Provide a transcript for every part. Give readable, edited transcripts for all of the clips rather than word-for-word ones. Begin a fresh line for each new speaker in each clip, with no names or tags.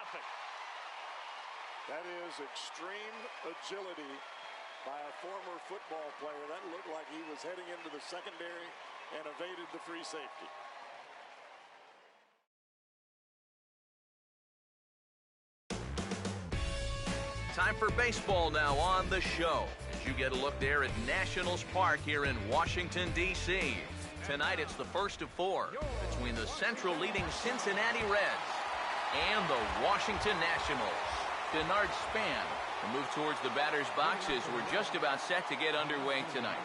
Terrific.
That is extreme agility by a former football player. That looked like he was heading into the secondary and evaded the free safety.
Time for baseball now on the show, as you get a look there at Nationals Park here in Washington, D.C. Tonight it's the first of four between the Central leading Cincinnati Reds and the Washington Nationals. Denard Span will move towards the batter's box as we're just about set to get underway tonight.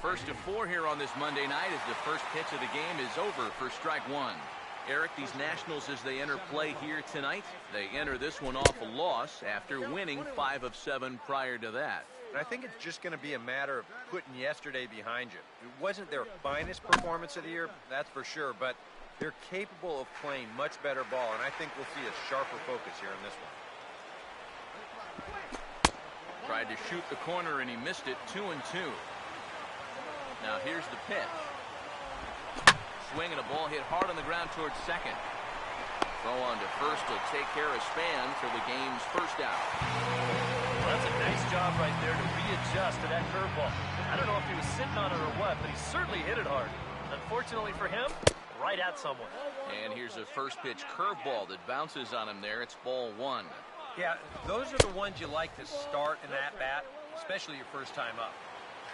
First of four here on this Monday night as the first pitch of the game is over for strike one. Eric, these Nationals, as they enter play here tonight, they enter this one off a loss after winning 5 of 7 prior to that.
And I think it's just going to be a matter of putting yesterday behind you. It wasn't their finest performance of the year, that's for sure, but they're capable of playing much better ball, and I think we'll see a sharper focus here in this one.
Tried to shoot the corner, and he missed it. 2-2. Now here's the pitch. Swing and a ball hit hard on the ground towards second. Throw on to first to take care of Span for the game's first out.
Well, that's a nice job right there to readjust to that curveball. I don't know if he was sitting on it or what, but he certainly hit it hard. Unfortunately for him, right at someone.
And here's a first pitch curveball that bounces on him there. It's ball one.
Yeah, those are the ones you like to start in that bat, especially your first time up.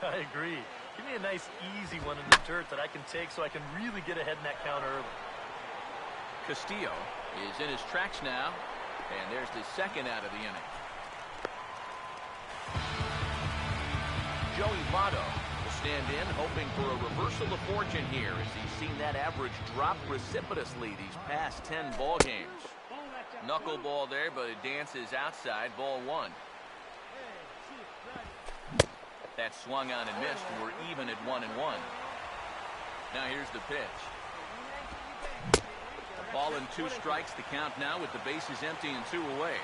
I agree. Give me a nice, easy one in the dirt that I can take so I can really get ahead in that count early.
Castillo is in his tracks now, and there's the second out of the inning. Joey Votto will stand in, hoping for a reversal of fortune here as he's seen that average drop precipitously these past 10 ball games. Knuckleball there, but it dances outside. Ball one. That swung on and missed. We're even at 1-1. Now here's the pitch. Ball and 2 strikes, the count now with the bases empty and 2 away.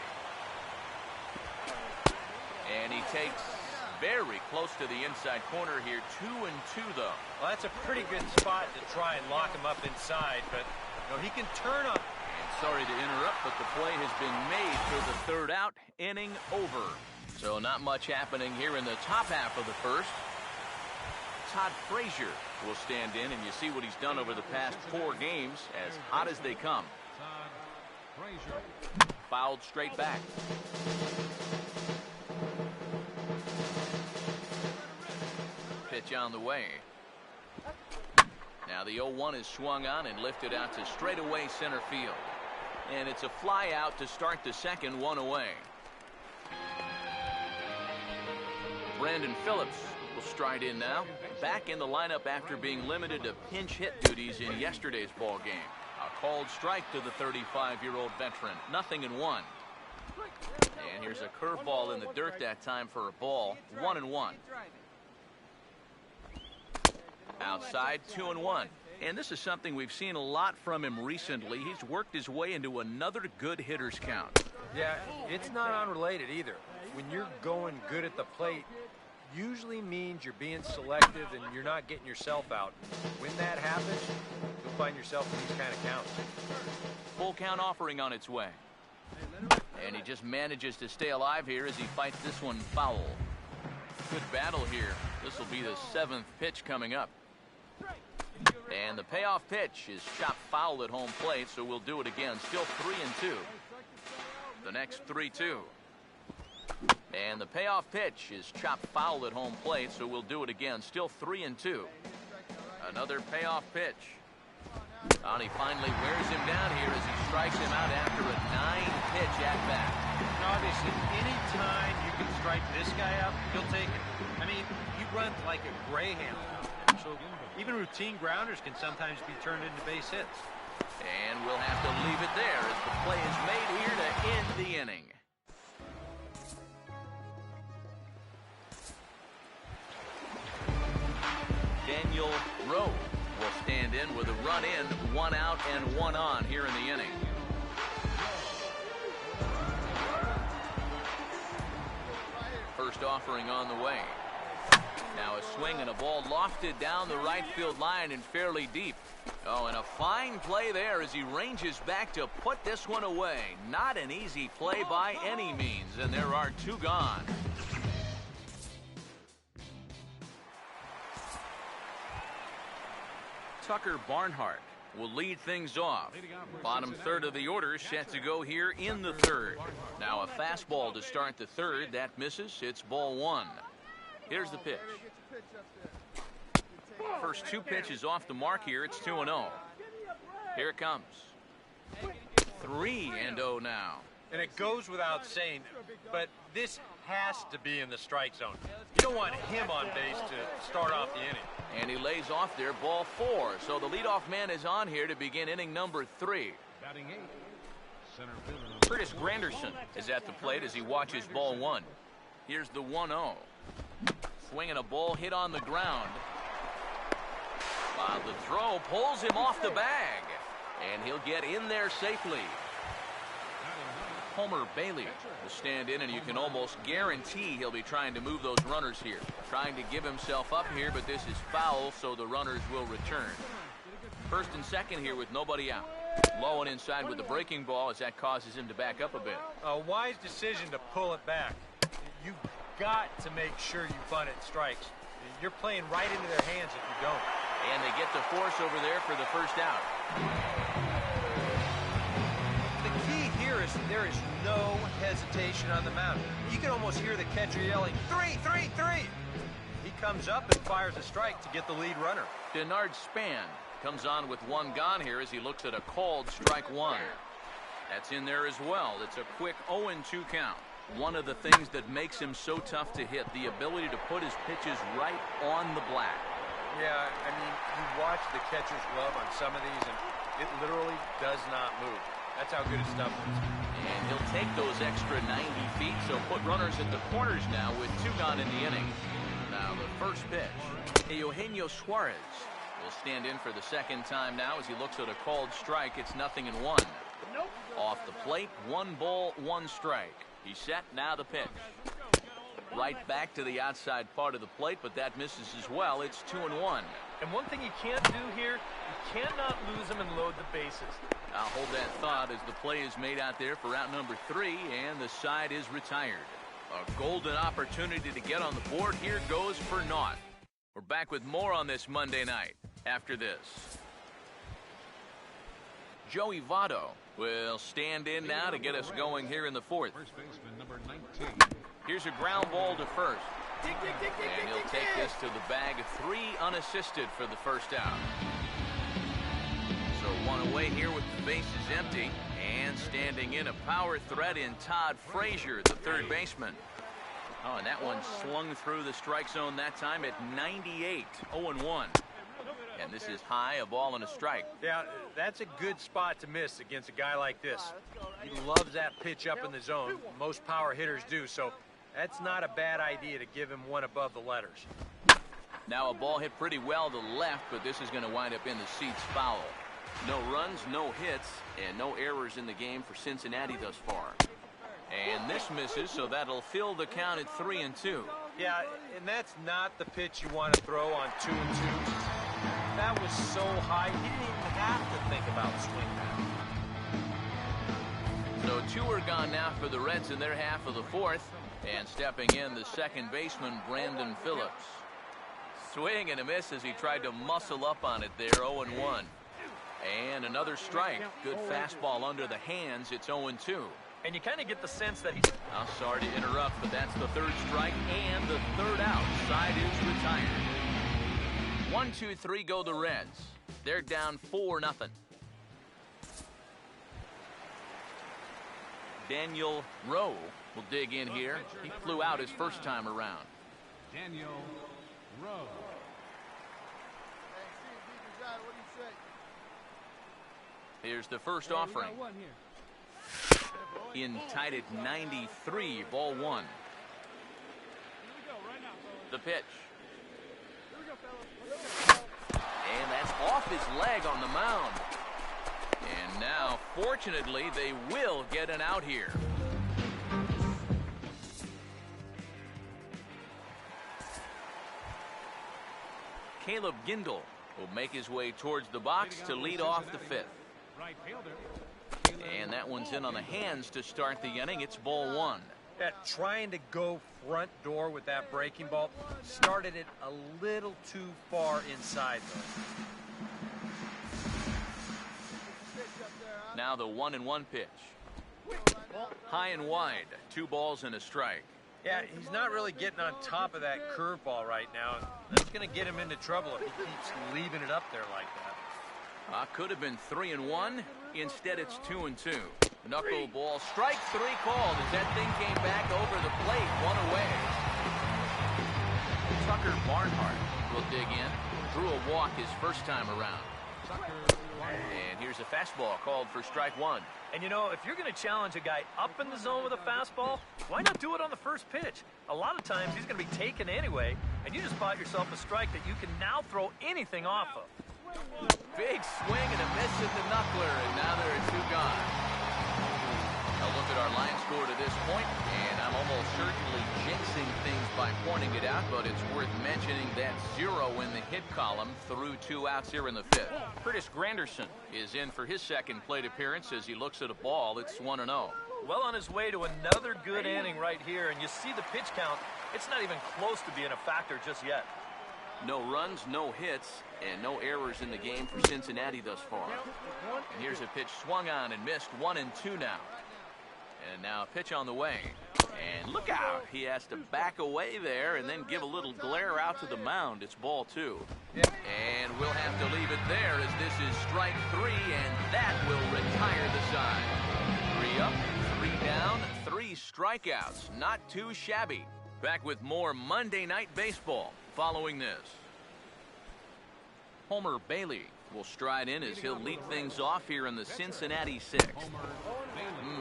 And he takes very close to the inside corner here. 2-2 though.
Well, that's a pretty good spot to try and lock him up inside, but you know, he can turn up.
And sorry to interrupt, but the play has been made for the third out. Inning over. So not much happening here in the top half of the first. Todd Frazier will stand in, and you see what he's done over the past 4 games, as hot as they come. Fouled straight back. Pitch on the way. Now the 0-1 is swung on and lifted out to straightaway center field. And it's a fly out to start the second, 1 away. Brandon Phillips will stride in now, back in the lineup after being limited to pinch hit duties in yesterday's ball game. A called strike to the 35-year-old veteran. 0-1. And here's a curveball in the dirt that time for a ball. 1-1. Outside, 2-1. And this is something we've seen a lot from him recently. He's worked his way into another good hitter's count.
Yeah, it's not unrelated either. When you're going good at the plate, usually means you're being selective and you're not getting yourself out. When that happens, you'll find yourself in these kind of counts.
Full count offering on its way. And he just manages to stay alive here as he fights this one foul. Good battle here. This will be the 7th pitch coming up. And the payoff pitch is chopped foul at home plate, so we'll do it again. Still 3-2. The next 3-2. And the payoff pitch is chopped foul at home plate, so we'll do it again. Still 3-2. Another payoff pitch. And he finally wears him down here as he strikes him out after a 9-pitch at-bat.
Obviously, any time you can strike this guy out, he'll take it. I mean, he runs like a greyhound out there, so even routine grounders can sometimes be turned into base hits.
And we'll have to leave it there as the play is made here to end the inning. Daniel Rowe will stand in with a run in, 1 out and 1 on here in the inning. First offering on the way. Now a swing and a ball lofted down the right field line and fairly deep. Oh, and a fine play there as he ranges back to put this one away. Not an easy play by any means, and there are two gone. Tucker Barnhart will lead things off. Bottom third of the order set to go here in the third. Now a fastball to start the third. That misses. It's ball one. Here's the pitch. First two pitches off the mark here. It's 2-0. Here it comes. 3-0 now.
And it goes without saying, but this has to be in the strike zone. You don't want him on base to start off the inning.
And he lays off there, ball four. So the leadoff man is on here to begin inning number 3.
Batting 8. Center fielder.
Curtis Granderson is at the plate as he watches ball one. Here's the 1-0. Swinging a ball hit on the ground. The throw pulls him off the bag. And he'll get in there safely. Homer Bailey will stand in, and you can almost guarantee he'll be trying to move those runners here. Trying to give himself up here, but this is foul, so the runners will return. First and second here with nobody out. Low and inside with the breaking ball as that causes him to back up a bit.
A wise decision to pull it back. You've got to make sure you bunt it strikes. You're playing right into their hands if you don't.
And they get the force over there for the first out.
The key here is there is no hesitation on the mound. You can almost hear the catcher yelling, 3, 3, 3. He comes up and fires a strike to get the lead runner.
Denard Span comes on with one gone here as he looks at a called strike one. That's in there as well. It's a quick 0-2 count. One of the things that makes him so tough to hit, the ability to put his pitches right on the black.
Yeah, I mean, you watch the catcher's glove on some of these, and it literally does not move. That's how good his stuff is.
And he'll take those extra 90 feet, so put runners at the corners now with two gone in the inning. Now the first pitch. Eugenio Suarez will stand in for the second time now as he looks at a called strike. It's 0-1. Off the plate, 1 ball, 1 strike. He's set, now the pitch. Right back to the outside part of the plate, but that misses as well. It's 2-1.
And one thing you can't do here, you cannot lose them and load the bases.
I'll hold that thought as the play is made out there for out number 3, and the side is retired. A golden opportunity to get on the board here goes for naught. We're back with more on this Monday night after this. Joey Votto will stand in now to get us going here in the fourth.
First baseman number 19.
Here's a ground ball to first. And he'll take this to the bag. 3 unassisted for the first out. So 1 away here with the bases empty. And standing in a power threat in Todd Frazier, the third baseman. Oh, and that one slung through the strike zone that time at 98. 0-1. And this is high, a ball and a strike.
Yeah, that's a good spot to miss against a guy like this. He loves that pitch up in the zone. Most power hitters do, so that's not a bad idea to give him one above the letters.
Now a ball hit pretty well to left, but this is going to wind up in the seats foul. No runs, no hits, and no errors in the game for Cincinnati thus far. And this misses, so that'll fill the count at 3-2.
Yeah, and that's not the pitch you want to throw on 2-2. That was so high, he didn't even have to think about swinging.
So 2 are gone now for the Reds in their half of the fourth. And stepping in, the second baseman, Brandon Phillips. Swing and a miss as he tried to muscle up on it there, 0-1. And another strike. Good fastball under the hands. It's 0-2.
And you kind of get the sense that he's...
I'm sorry to interrupt, but that's the third strike and the third out. Side is retired. 1, 2, 3 go the Reds. They're down 4-0. Daniel Rowe will dig in here. He flew out his first time around.
Daniel Rowe.
Here's the first offering. In tied at 93, ball 1. The pitch. And that's off his leg on the mound. And now, fortunately, they will get an out here. Caleb Gindel will make his way towards the box to lead off the fifth.
Right fielder.
And that one's in on the hands to start the inning. It's ball one.
Yeah, trying to go front door with that breaking ball started it a little too far inside, though.
Now the 1-1 pitch. High and wide. 2 balls and a strike.
Yeah, he's not really getting on top of that curveball right now. That's going to get him into trouble if he keeps leaving it up there like that.
Could have been 3-1. Instead, it's 2-2. Knuckleball, strike 3 called as that thing came back over the plate, 1 away. Tucker Barnhart will dig in. Drew a walk his first time around. And here's a fastball called for strike 1.
And you know, if you're going to challenge a guy up in the zone with a fastball, why not do it on the first pitch? A lot of times he's going to be taken anyway, and you just bought yourself a strike that you can now throw anything off of.
Big swing and a miss at the knuckler, and now there are 2 gone. Now look at our line score to this point, and I'm almost certainly jinxing things by pointing it out, but it's worth mentioning that 0 in the hit column through 2 outs here in the 5th. Curtis Granderson is in for his second plate appearance as he looks at a ball. It's 1-0.
Well on his way to another good inning right here, and you see the pitch count. It's not even close to being a factor just yet.
No runs, no hits, and no errors in the game for Cincinnati thus far. And here's a pitch swung on and missed. 1-2 now. And now a pitch on the way. And look out. He has to back away there and then give a little glare out to the mound. It's ball 2. And we'll have to leave it there as this is strike 3, and that will retire the side. 3 up, 3 down, 3 strikeouts. Not too shabby. Back with more Monday Night Baseball following this. Homer Bailey will stride in as he'll lead things off here in the Cincinnati 6th.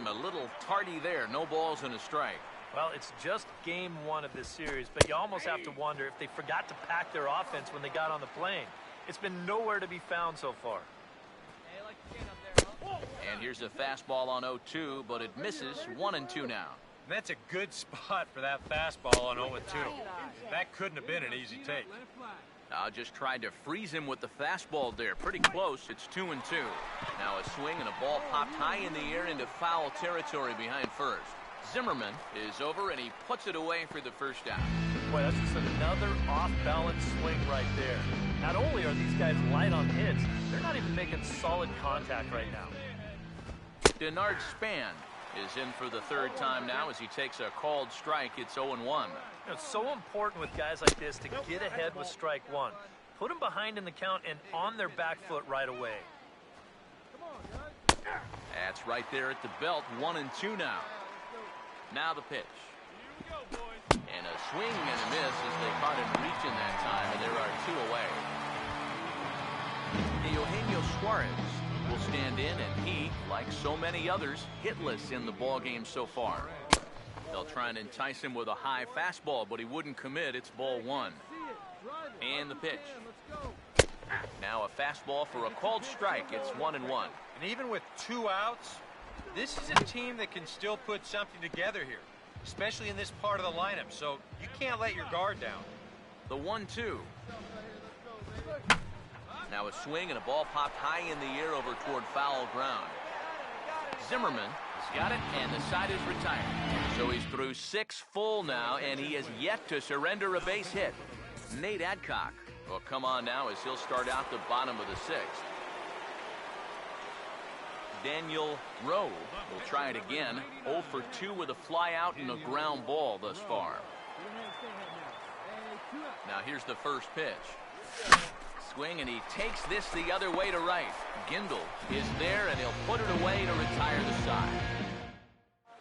A little tardy there. No balls and a strike.
Well, it's just game 1 of this series, but you almost have to wonder if they forgot to pack their offense when they got on the plane. It's been nowhere to be found so far.
And here's a fastball on 0-2, but it misses. 1-2 now.
That's a good spot for that fastball on 0-2. That couldn't have been an easy take.
Just tried to freeze him with the fastball there. Pretty close. It's 2-2. Now a swing and a ball popped high in the air into foul territory behind first. Zimmerman is over, and he puts it away for the first out.
Boy, that's just another off-balance swing right there. Not only are these guys light on hits, they're not even making solid contact right now.
Denard Span is in for the 3rd time now as he takes a called strike. It's 0-1.
It's so important with guys like this to get ahead with strike 1. Put them behind in the count and on their back foot right away.
That's right there at the belt. 1-2 now. Now the pitch. And a swing and a miss as they caught him reaching that time, and there are 2 away. Eugenio Suarez will stand in, and he, like so many others, hitless in the ballgame so far. They'll try and entice him with a high fastball, but he wouldn't commit. It's ball 1. And the pitch. Now a fastball for a called strike. It's 1-1.
And even with 2 outs, this is a team that can still put something together here, especially in this part of the lineup, so you can't let your guard down.
The 1-2. Now a swing and a ball popped high in the air over toward foul ground. Zimmerman has got it, and the side is retired. So he's through 6 full now, and he has yet to surrender a base hit. Nate Adcock will come on now as he'll start out the bottom of the 6th. Daniel Rowe will try it again. 0 for 2 with a fly out and a ground ball thus far. Now here's the first pitch. Swing, and he takes this the other way to right. Gindel is there, and he'll put it away to retire the side.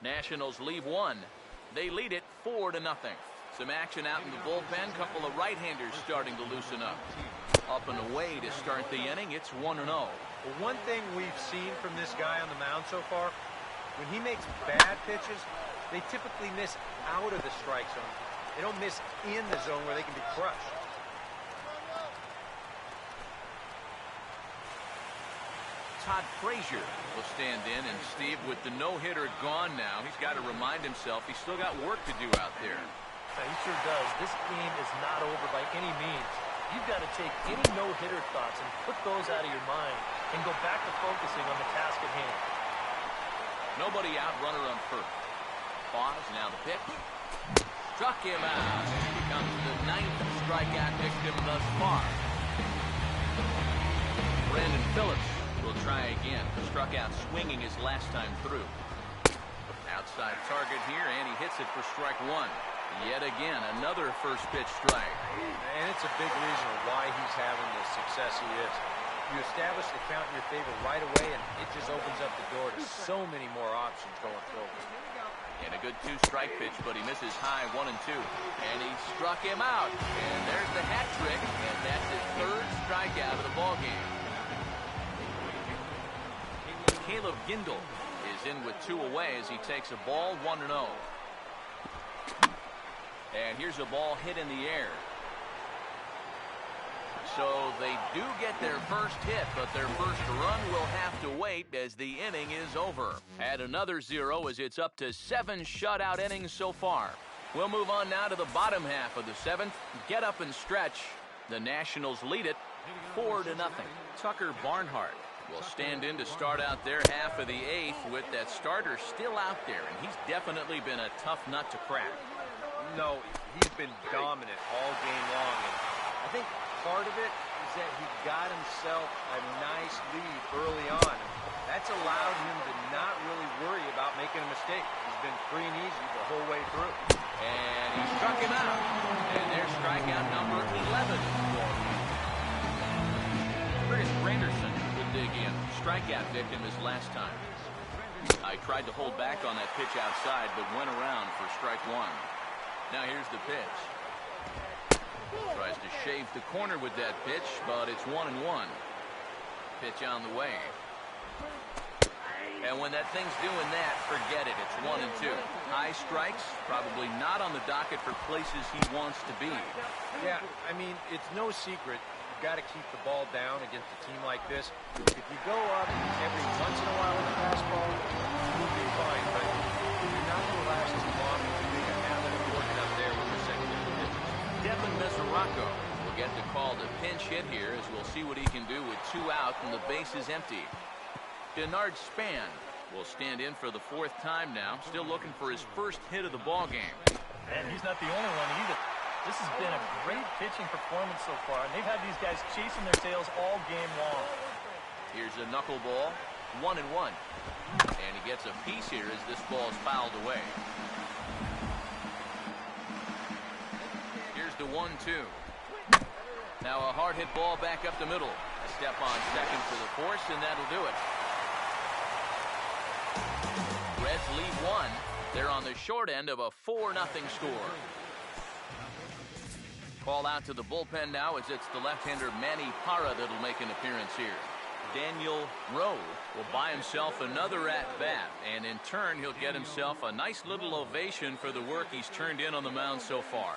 Nationals leave 1. They lead it 4-0. Some action out in the bullpen. Couple of right-handers starting to loosen up. Up and away to start the inning. It's 1-0.
Well, one thing we've seen from this guy on the mound so far, when he makes bad pitches, they typically miss out of the strike zone. They don't miss in the zone where they can be crushed.
Todd Frazier will stand in, and Steve, with the no-hitter gone now, he's got to remind himself he's still got work to do out there.
Yeah, he sure does. This game is not over by any means. you've got to take any no-hitter thoughts and put those out of your mind and go back to focusing on the task at hand.
Nobody out, runner on first. Pause, now the pitch. Struck him out. He becomes the 9th strikeout victim thus far. Brandon Phillips will try again. Struck out swinging his last time through. Outside target here, and he hits it for strike one. Yet again, another first pitch strike.
And it's a big reason why he's having the success he is. You establish the count in your favor right away, and it just opens up the door to so many more options going forward.
And a good 2-strike pitch, but he misses high 1 and 2. And he struck him out. And there's the hat trick, and that's his 3rd strikeout of the ballgame. Caleb Gindel is in with 2 away as he takes a ball 1-0. And here's a ball hit in the air. So they do get their first hit, but their first run will have to wait as the inning is over. Add another 0 as it's up to 7 shutout innings so far. We'll move on now to the bottom half of the 7th. Get up and stretch. The Nationals lead it 4-0. Tucker Barnhart will stand in to start out their half of the 8th with that starter still out there, and he's definitely been a tough nut to crack.
No, he's been dominant all game long. And I think part of it is that he got himself a nice lead early on. That's allowed him to not really worry about making a mistake. He's been free and easy the whole way through.
And he struck him out. And there's strikeout number 11. Curtis Granderson would dig in. Strikeout victim his last time. I tried to hold back on that pitch outside, but went around for strike one. Now here's the pitch. Tries to shave the corner with that pitch, but it's 1-1. Pitch on the way. And when that thing's doing that, forget it. It's 1-2. High strikes, probably not on the docket for places he wants to be.
Yeah, I mean, it's no secret. You've got to keep the ball down against a team like this. If you go up every once in a while with a fastball, you'll be fine, but you're not going to last too long if you make a habit of working up there with your secondary pitches.
Devin Mesoraco will get the call to pinch hit here as we'll see what he can do with 2 out and the base is empty. Denard Span will stand in for the 4th time now, still looking for his first hit of the ball game.
And he's not the only one either. This has been a great pitching performance so far, and they've had these guys chasing their tails all game long.
Here's a knuckleball, 1-1. And he gets a piece here as this ball is fouled away. Here's the 1-2. Now a hard hit ball back up the middle. A step on second for the force, and that'll do it. Reds lead 1. They're on the short end of a 4-0 score. Call out to the bullpen now as it's the left-hander Manny Parra that'll make an appearance here. Daniel Rowe will buy himself another at-bat, and in turn he'll get himself a nice little ovation for the work he's turned in on the mound so far.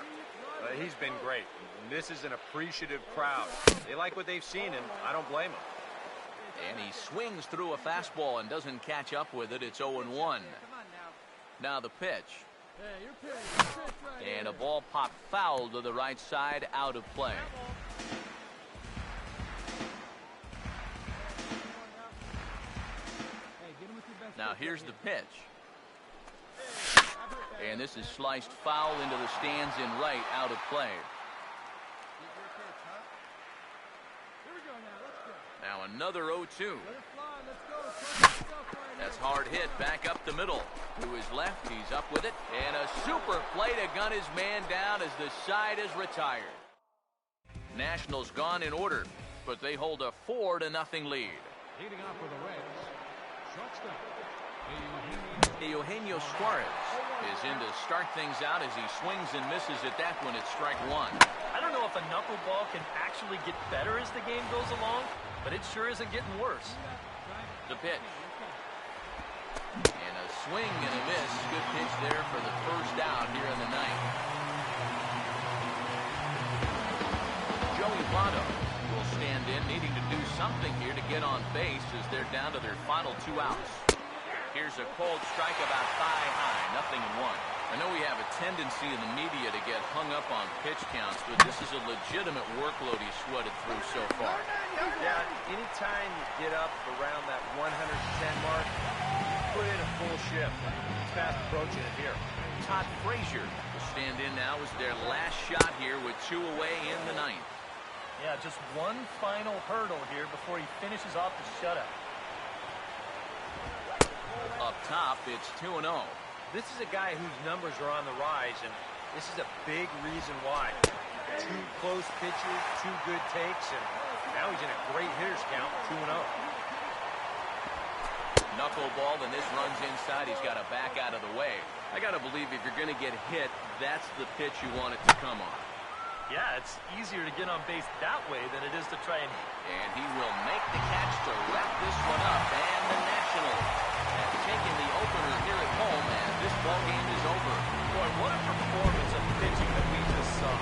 He's been great. This is an appreciative crowd. They like what they've seen, and I don't blame them.
And he swings through a fastball and doesn't catch up with it. It's 0-1. Now the pitch. And a ball popped foul to the right side, out of play. Now here's the pitch. And this is sliced foul into the stands in right, out of play. Now another 0-2. That's hard hit back up the middle. To his left, he's up with it. And a super play to gun his man down as the side is retired. Nationals gone in order, but they hold a 4-0 lead.
Leading off for the Reds, shortstop,
Eugenio Suarez is in to start things out as he swings and misses at that one at strike one.
I don't know if a knuckleball can actually get better as the game goes along, but it sure isn't getting worse.
The pitch. And a swing and a miss. Good pitch there for the first out here in the ninth. Joey Votto will stand in, needing to do something here to get on base as they're down to their final 2 outs. Here's a cold strike about thigh high, 0-1. I know we have a tendency in the media to get hung up on pitch counts, but this is a legitimate workload he's sweated through so far.
Yeah, anytime you get up around that 110 mark, you put in a full shift. He's fast approaching it here.
Todd Frazier will stand in now as their last shot here with 2 away in the 9th.
Yeah, just one final hurdle here before he finishes off the shutout.
Up top, it's 2-0.
This is a guy whose numbers are on the rise, and this is a big reason why. 2 close pitches, 2 good takes, and now he's in a great hitter's count, 2-0.
Knuckleball, and this runs inside. He's got to back out of the way. I got to believe if you're going to get hit, that's the pitch you want it to come on.
Yeah, it's easier to get on base that way than it is to try and...
And he will make the catch to wrap this one up. And the Nationals have taken the opener here at home, and this ball game is over.
Boy, what a performance of pitching that we just saw.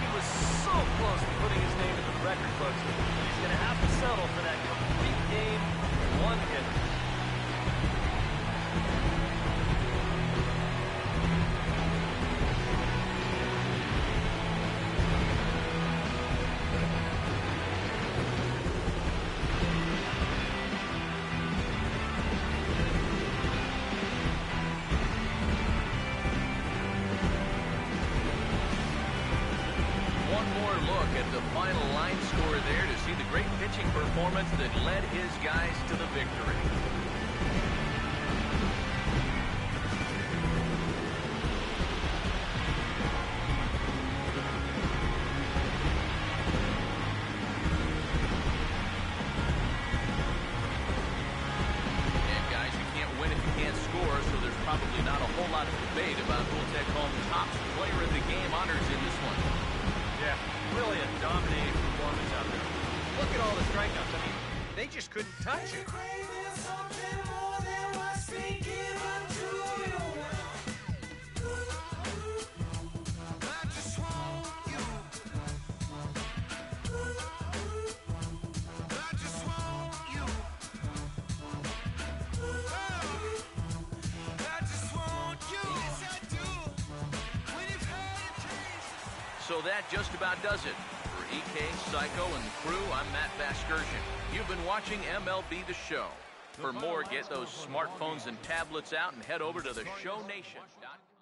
He was so close to putting his name in the record books, but he's going to have to settle for that complete game, 1 hit.
Final line score there to see the great pitching performance that led his guys to the victory. And guys, you can't win if you can't score, so there's probably not a whole lot of debate about who will take home top player of the game honors in this one.
Yeah, really a dominating performance out there.
Look at all the strikeouts. I mean, they just couldn't touch it.
So that just about does it. For EK, Psycho, and the crew, I'm Matt Vasgersian. You've been watching MLB The Show. For more, get those smartphones and tablets out and head over to theshownation.com.